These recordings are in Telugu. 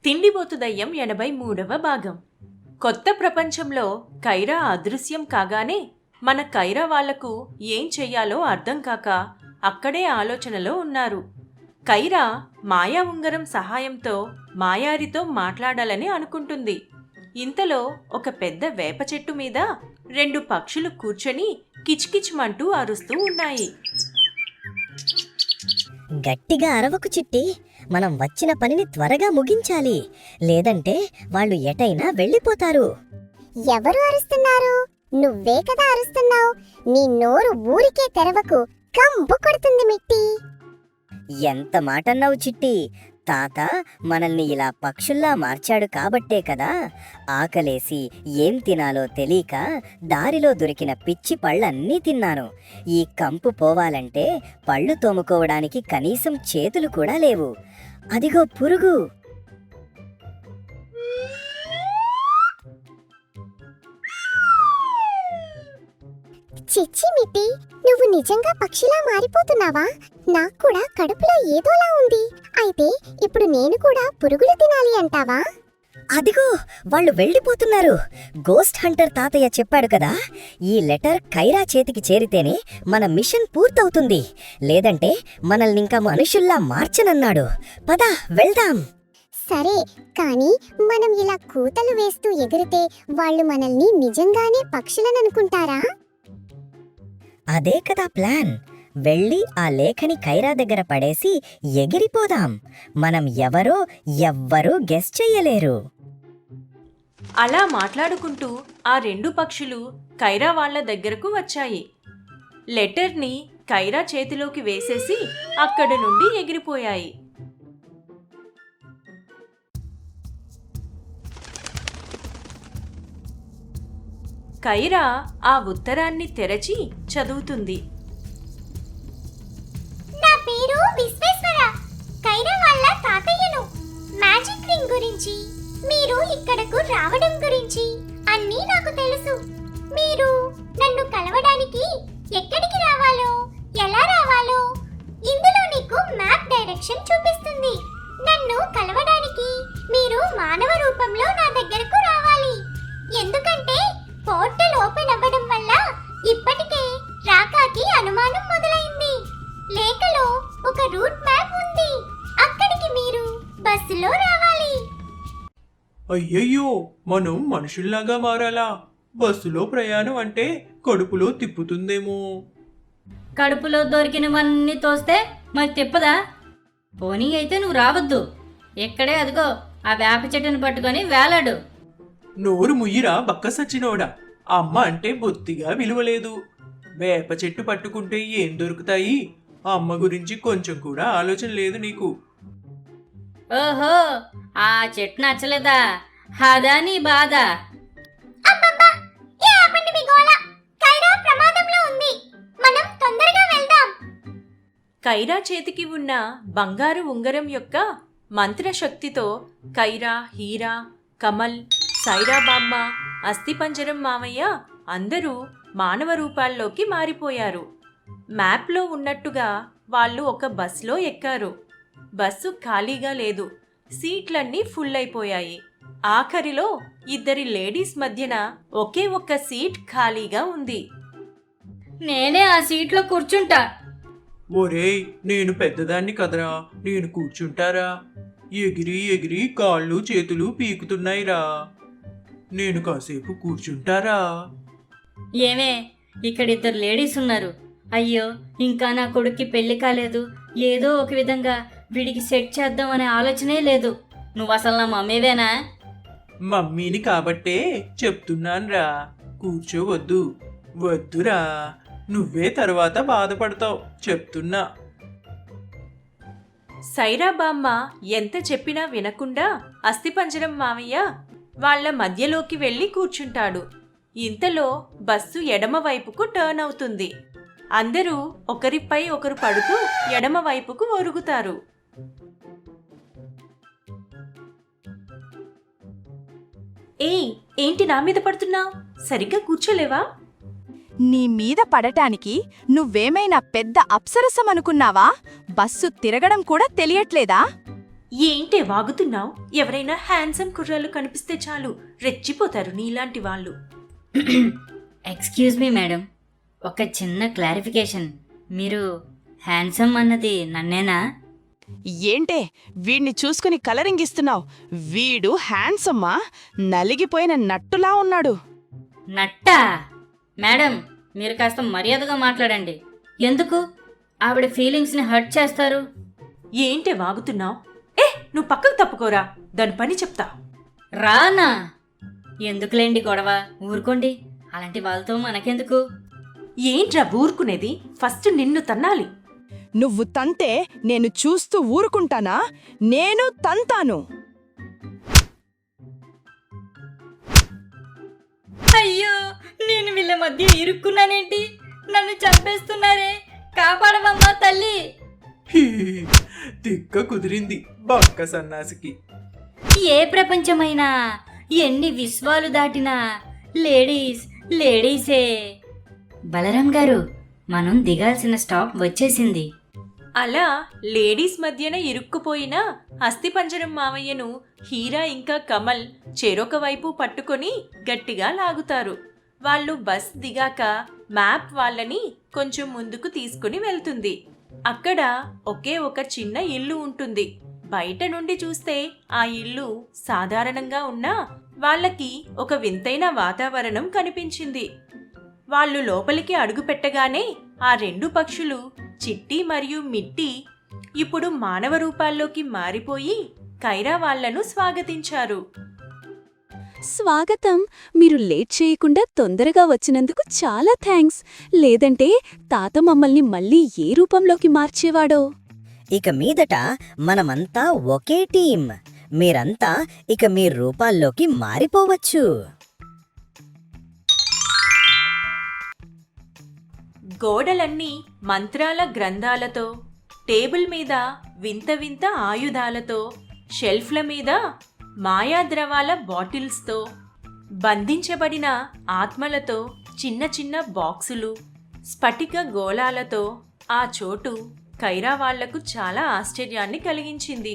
తిండిబోతు దయ్యం 83వ భాగం. కొత్త ప్రపంచంలో కైరా అదృశ్యం కాగానే మన కైరా వాళ్లకు ఏం చెయ్యాలో అర్థం కాక అక్కడే ఆలోచనలో ఉన్నారు. కైరా మాయా ఉంగరం సహాయంతో మాయారితో మాట్లాడాలని అనుకుంటుంది. ఇంతలో ఒక పెద్ద వేప చెట్టు మీద 2 పక్షులు కూర్చొని కిచ్కిచ్మంటూ అరుస్తూ ఉన్నాయి. గట్టిగా అరవకు చిట్టి, మనం వచ్చిన పనిని త్వరగా ముగించాలి, లేదంటే వాళ్ళు ఎటైనా వెళ్ళిపోతారు. ఎవరు అరుస్తున్నారు? నువ్వే కదా అరుస్తున్నావు. నీ నోరు ఊరికే తెరవకు, కంపు కొడుతుంది మిట్టి. ఎంత మాటన్నావు చిట్టి, తాత మనల్ని ఇలా పక్షుల్లా మార్చాడు కాబట్టే కదా ఆకలేసి ఏం తినాలో తెలియక దారిలో దొరికిన పిచ్చి పళ్ళన్నీ తిన్నాను. ఈ కంపు పోవాలంటే పళ్ళు తోముకోవడానికి కనీసం చేతులు కూడా లేవు. అదిగో పురుగు. చిచ్చి మిట్టి, నువ్వు నిజంగా పక్షిలా మారిపోతున్నావా? నాకు కూడా కడుపులో ఏదోలా ఉంది. అయితే ఇప్పుడు నేను కూడా పురుగులు తినాలి అంటావా? అదిగో వాళ్ళు వెళ్ళిపోతున్నారు. గోస్ట్ హంటర్ తాతయ్య చెప్పాడు కదా, ఈ లెటర్ కైరా చేతికి చేరితేనే మన మిషన్ పూర్తవుతుంది, లేదంటే మనల్ని ఇంకా మనుషుల్లా మార్చనన్నాడు. పద వెళ్దాం. సరే, కానీ మనం ఇలా కూతలు వేస్తూ ఎగిరితే వాళ్ళు మనల్ని నిజంగానే పక్షులననుకుంటారా? అదే కదా ప్లాన్. వెళ్ళి ఆ లేఖని కైరా దగ్గర పడేసి ఎగిరిపోదాం. మనం ఎవ్వరూ గెస్ చెయ్యలేరు. అలా మాట్లాడుకుంటూ ఆ 2 పక్షులు కైరా వాళ్ల దగ్గరకు వచ్చాయి. లెటర్ని కైరా చేతిలోకి వేసేసి అక్కడి నుండి ఎగిరిపోయాయి. కైరా ఆ ఉత్తరాన్ని తెరచి చదువుతుంది. నా పేరు విశ్వేశ్వర, కైరా వాళ్ళ తాతయ్యను. మ్యాజిక్ రింగ్ గురించి, మీరు ఇక్కడకు రావడం గురించి అన్నీ నాకు తెలుసు. మీరు నన్ను కలవడానికి ఎక్కడికి రావాలో, ఎలా రావాలో ఇందులో నీకు మ్యాప్ డైరెక్షన్ చూపిస్తుంది. నన్ను కలవడానికి మీరు మానవ రూపంలో నా దగ్గరకు రావాలి. ఎందుకంటే పోర్టల్ ఓపెన్ అవ్వడం వల్ల ఇప్పటికే రాకాకి అనుమానం మొదలైంది. లేఖలో ఒక రూట్ మ్యాప్ ఉంది, అక్కడికి మీరు బస్సులో రావాలి. అయ్యయ్యో, మనం మనుషుల్లాగా మారాలా? బస్సులో ప్రయాణం అంటే కడుపులో తిప్పుతుందేమో. కడుపులో దొరికినవన్నీ తోస్తే మరి తిప్పదా? పోనీ అయితే నువ్వు రావద్దు. ఎక్కడే అదిగో ఆ వేప చెట్టును పట్టుకొని వేలాడు. నోరు ముయ్యిరా బక్క సచ్చినోడా. అమ్మ అంటే బొత్తిగా విలువలేదు. వేప చెట్టు పట్టుకుంటే ఏం దొరుకుతాయి? అమ్మ గురించి కొంచెం కూడా ఆలోచన లేదు నీకు. ఓహో, ఆ చెట్టు నచ్చలేదా? అదా నీ బాధ? అబ్బబ్బా, ఏ ఆపండి మీ గోల. కైరా ప్రమాదంలో ఉంది, మనం తొందరగా వెళ్దాం. కైరా చేతికి ఉన్న బంగారు ఉంగరం యొక్క మంత్రశక్తితో కైరా, హీరా, కమల్, సైరాబామ్మ, అస్థిపంజరం మామయ్య అందరూ మానవ రూపాల్లోకి మారిపోయారు. మ్యాప్లో ఉన్నట్టుగా వాళ్ళు ఒక బస్లో ఎక్కారు. బస్సు ఖాళీగా లేదు, సీట్లన్నీ ఫుల్ అయిపోయాయి. ఆఖరిలో 2 లేడీస్ మధ్యన ఒకే ఒక్క సీట్ ఖాళీగా ఉంది. నేనే ఆ సీట్లో కూర్చుంటా. ఒరేయ్, నేను పెద్దదాన్ని కదరా, నేను కూర్చుంటారా? ఎగిరి ఎగిరి కాళ్ళు చేతులు పీకుతున్నాయిరా. నేను కాసేపు కూర్చుంటారా? ఏమే, ఇక్కడ 2 లేడీస్ ఉన్నారు. అయ్యో, ఇంకా నా కొడుక్కి పెళ్లి కాలేదు. ఏదో ఒక విధంగా వీడికి సెట్ చేద్దాం అనే ఆలోచనే లేదు. నువ్వు అసలు నా మమ్మీవేనా? మమ్మీని కాబట్టే చెప్తున్నాన్రా, కూర్చోవద్దు. వద్దురా, నువ్వే తర్వాత బాధపడతావు, చెప్తున్నా. సైరాబామ్మ ఎంత చెప్పినా వినకుండా అస్థిపంజరం మామయ్య వాళ్ల మధ్యలోకి వెళ్ళి కూర్చుంటాడు. ఇంతలో బస్సు ఎడమ వైపుకు టర్న్ అవుతుంది. అందరూ ఒకరిపై ఒకరు పడుతూ ఎడమ వైపుకు ఒరుగుతారు. ఏయ్, ఏంటి నా మీద పడుతున్నావు? సరిగ్గా కూర్చోలేవా? నీ మీద పడటానికి నువ్వేమైనా పెద్ద అప్సరసమనుకున్నావా? బస్సు తిరగడం కూడా తెలియట్లేదా? ఏంటే వాగుతున్నావు? ఎవరైనా హ్యాండ్సమ్ కుర్రాళ్ళు కనిపిస్తే చాలు రెచ్చిపోతారు నీలాంటి వాళ్ళు. ఎక్స్క్యూజ్ మీ మేడం, ఒక చిన్న క్లారిఫికేషన్. మీరు హ్యాండ్సమ్ అన్నది నన్నేనా? ఏంటే వీణ్ణి చూసుకుని కలరింగ్ ఇస్తున్నావు? వీడు హ్యాండ్సమ్మా, నలిగిపోయిన నట్టులా ఉన్నాడు. నట్టా? మేడం, మీరు కాస్త మర్యాదగా మాట్లాడండి. ఎందుకు ఆవిడ ఫీలింగ్స్ని హర్ట్ చేస్తారు? ఏంటే వాగుతున్నావు? నువ్వు పక్కకు తప్పుకోరా, దాని పని చెప్తా. రానా? ఎందుకులేండి గొడవ, ఊరుకోండి. అలాంటి వాళ్ళతో మనకెందుకు? ఏంట్రా ఊరుకునేది? ఫస్ట్ నిన్ను తన్నాలి. నువ్వు తంతే నేను చూస్తూ ఊరుకుంటానా? నేను తంతాను. అయ్యో, నేను వీళ్ళ మధ్య ఇరుక్కున్నానేంటి? నన్ను చంపేస్తున్నారే, కాపాడమమ్మా తల్లి. హీ, తిక్క కుదిరింది బక్క సన్నాసికి. ఏ ప్రపంచమైనా ఎన్ని విశ్వాలు దాటినా లేడీస్ లేడీసే. బలరాం గారు, మనం దిగాల్సిన స్టాప్ వచ్చేసింది. అలా లేడీస్ మధ్యన ఇరుక్కుపోయిన అస్థిపంజరం మావయ్యను హీరా ఇంకా కమల్ చెరొక వైపు పట్టుకొని గట్టిగా లాగుతారు. వాళ్ళు బస్ దిగాక మ్యాప్ వాళ్ళని కొంచెం ముందుకు తీసుకుని వెళ్తుంది. అక్కడ ఒకే ఒక చిన్న ఇల్లు ఉంటుంది. బయట నుండి చూస్తే ఆ ఇల్లు సాధారణంగా ఉన్నా వాళ్ళకి ఒక వింతైన వాతావరణం కనిపించింది. వాళ్ళు లోపలికి అడుగు పెట్టగానే ఆ రెండు పక్షులు చిట్టి మరియు మిట్టి ఇప్పుడు మానవ రూపాల్లోకి మారిపోయి కైరా వాళ్లను స్వాగతించారు. స్వాగతం. మీరు లేట్ చేయకుండా తొందరగా వచ్చినందుకు చాలా థ్యాంక్స్. లేదంటే తాత మమ్మల్ని మళ్ళీ ఏ రూపంలోకి మార్చేవాడో. ఇక మీదట మనమంతా ఒకే టీం. మీరంతా ఇక మీ రూపాల్లోకి మారిపోవచ్చు. గోడలన్నీ మంత్రాల గ్రంథాలతో, టేబుల్ మీద వింత వింత ఆయుధాలతో, షెల్ఫ్ల మీద మాయాద్రవాల బాటిల్స్తో, బంధించబడిన ఆత్మలతో చిన్న చిన్న బాక్సులు, స్ఫటిక గోళాలతో ఆ చోటు కైరా వాళ్లకు చాలా ఆశ్చర్యాన్ని కలిగించింది.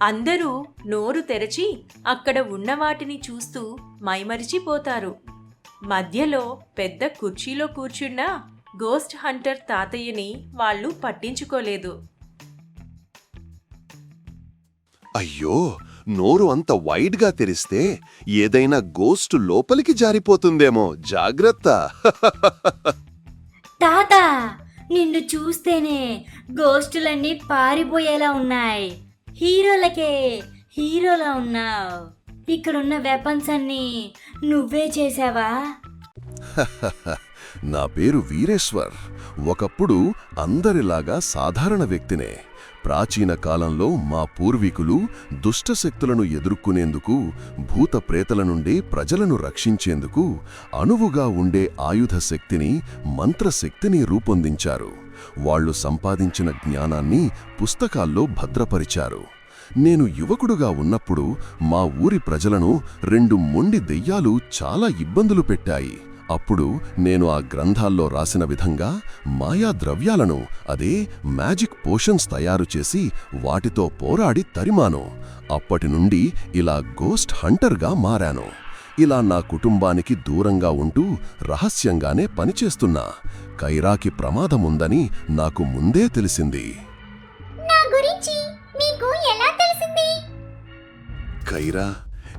అందరూ నోరు తెరచి అక్కడ ఉన్నవాటిని చూస్తూ మైమరిచిపోతారు. మధ్యలో పెద్ద కుర్చీలో కూర్చున్న గోస్ట్ హంటర్ తాతయ్యని వాళ్ళు పట్టించుకోలేదు. అయ్యో, నోరు అంత వైడ్గా తెరిస్తే ఏదైనా గోస్ట్ లోపలికి జారిపోతుందేమో, జాగ్రత్త. తాత, నిన్ను చూస్తేనే గోస్టులన్నీ పారిపోయేలా ఉన్నాయి. హీరోలా ఉన్నావు. ఇక్కడున్న వెపన్స్ అన్నీ నువ్వే చేశావా? నా పేరు వీరేశ్వర్. ఒకప్పుడు అందరిలాగా సాధారణ వ్యక్తినే. ప్రాచీన కాలంలో మా పూర్వీకులు దుష్టశక్తులను ఎదుర్కొనేందుకు, భూత ప్రేతల నుండి ప్రజలను రక్షించేందుకు అణువుగా ఉండే ఆయుధ శక్తిని, మంత్రశక్తిని రూపొందించారు. వాళ్లు సంపాదించిన జ్ఞానాన్ని పుస్తకాల్లో భద్రపరిచారు. నేను యువకుడుగా ఉన్నప్పుడు మా ఊరి ప్రజలను 2 మొండి దెయ్యాలు చాలా ఇబ్బందులు పెట్టాయి. అప్పుడు నేను ఆ గ్రంథాల్లో రాసిన విధంగా మాయా ద్రవ్యాలను, అదే మ్యాజిక్ పోషన్స్ తయారు చేసి వాటితో పోరాడి తరిమాను. అప్పటి నుండి ఇలా గోస్ట్ హంటర్గా మారాను. ఇలా నా కుటుంబానికి దూరంగా ఉంటూ రహస్యంగానే పనిచేస్తున్నా. కైరాకి ప్రమాదముందని నాకు ముందే తెలిసింది. నా గురించి మీకు ఎలా తెలిసింది? కైరా,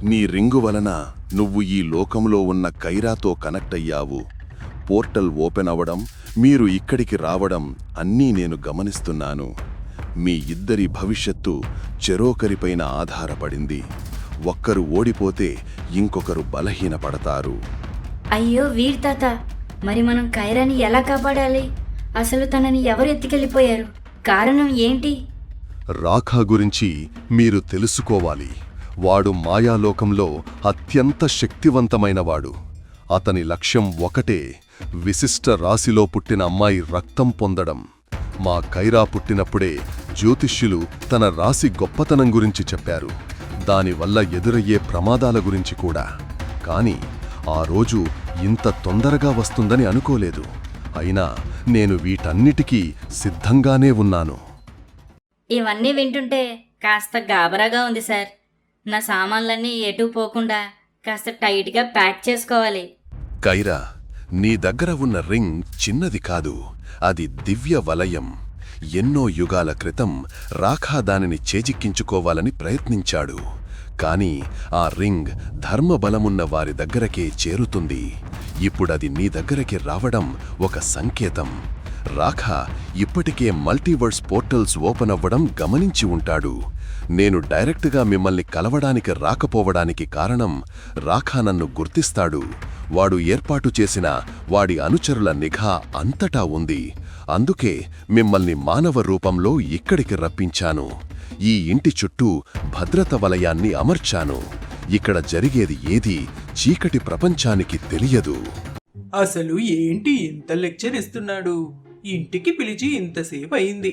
నీ రింగు వలన నువ్వు ఈ లోకంలో ఉన్న కైరాతో కనెక్ట్ అయ్యావు. పోర్టల్ ఓపెన్ అవడం, మీరు ఇక్కడికి రావడం అన్నీ నేను గమనిస్తున్నాను. మీ ఇద్దరి భవిష్యత్తు చెరోకరిపైన ఆధారపడింది. ఒక్కరు ఓడిపోతే ఇంకొకరు బలహీనపడతారు. అయ్యో వీర్ తాత, మరి మనం కైరాని ఎలా కాపాడాలి? అసలు తనని ఎవరు ఎత్తుకెళ్ళిపోయారు? కారణం ఏంటి? రాఖా గురించి మీరు తెలుసుకోవాలి. వాడు మాయాలోకంలో అత్యంత శక్తివంతమైనవాడు. అతని లక్ష్యం ఒకటే, విశిష్ట రాశిలో పుట్టిన అమ్మాయి రక్తం పొందడం. మా కైరా పుట్టినప్పుడే జ్యోతిష్యులు తన రాశి గొప్పతనం గురించి చెప్పారు, దానివల్ల ఎదురయ్యే ప్రమాదాల గురించి కూడా. కాని ఆ రోజు ఇంత తొందరగా వస్తుందని అనుకోలేదు. అయినా నేను వీటన్నిటికీ సిద్ధంగానే ఉన్నాను. ఇవన్నీ వింటుంటే కాస్త గాబరాగా ఉంది సార్. నా సామాన్లన్నీ ఎటు పోకుండా కాస్త టైట్గా ప్యాక్ చేసుకోవాలి. కైరా, నీ దగ్గర ఉన్న రింగ్ చిన్నది కాదు, అది దివ్య వలయం. ఎన్నో యుగాల క్రితం రాఖా దానిని చేజిక్కించుకోవాలని ప్రయత్నించాడు. కాని ఆ రింగ్ ధర్మబలమున్న వారి దగ్గరకే చేరుతుంది. ఇప్పుడది నీ దగ్గరికి రావడం ఒక సంకేతం. రాఖా ఇప్పటికే మల్టీవర్స్ పోర్టల్స్ ఓపెన్ అవ్వడం గమనించి ఉంటాడు. నేను డైరెక్ట్గా మిమ్మల్ని కలవడానికి రాకపోవడానికి కారణం రాఖా నన్ను గుర్తిస్తాడు. వాడు ఏర్పాటు చేసిన వాడి అనుచరుల నిఘా అంతటా ఉంది. అందుకే మిమ్మల్ని మానవ రూపంలో ఇక్కడికి రప్పించాను. ఈ ఇంటి చుట్టూ భద్రత వలయాన్ని అమర్చాను. ఇక్కడ జరిగేది ఏదీ చీకటి ప్రపంచానికి తెలియదు. అసలు ఏంటి ఇంత లెక్చర్ ఇస్తున్నాడు? ఇంటికి పిలిచి ఇంతసేపు అయింది.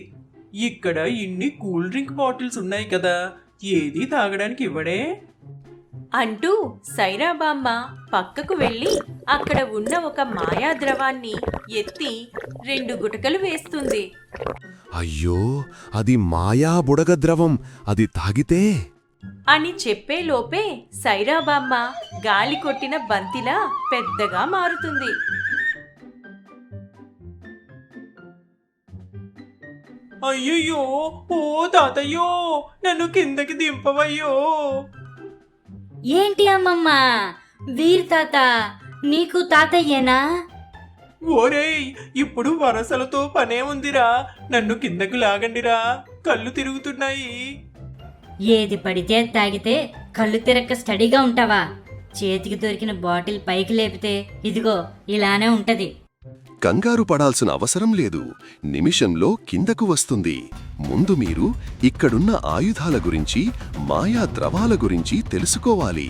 ఇక్కడ ఇన్ని కూల్ డ్రింక్ బాటిల్స్ ఉన్నాయి కదా, ఏది తాగడానికి ఇవ్వడే? అంటూ సైరాబామ్మ పక్కకు వెళ్ళి అక్కడ ఉన్న ఒక మాయా ద్రవాన్ని ఎత్తి 2 గుటకలు వేస్తుంది. అయ్యో, అది మాయా బుడగ ద్రవం. అది తాగితే అని చెప్పేలోపే సైరాబామ్మ గాలి కొట్టిన బంతిలా పెద్దగా మారుతుంది. అయ్యయ్యో, ఓ తాతయ్యో, నన్ను కిందకి దింపవయ్యో. ఏంటి అమ్మమ్మ, వీర్ తాత నీకు తాతయ్యేనా? ఓరేయ్, ఇప్పుడు వరసలతో పనే ఉందిరా. నన్ను కిందకు లాగండిరా, కళ్ళు తిరుగుతున్నాయి. ఏది పడితే అది తాగితే కళ్ళు తిరక్క స్టడీగా ఉంటావా? చేతికి దొరికిన బాటిల్ పైకి లేపితే ఇదిగో ఇలానే ఉంటది. కంగారు పడాల్సిన అవసరం లేదు. నిమిషంలో కిందకు వస్తుంది. ముందు మీరు ఇక్కడున్న ఆయుధాల గురించి, మాయా ద్రవాల గురించి తెలుసుకోవాలి.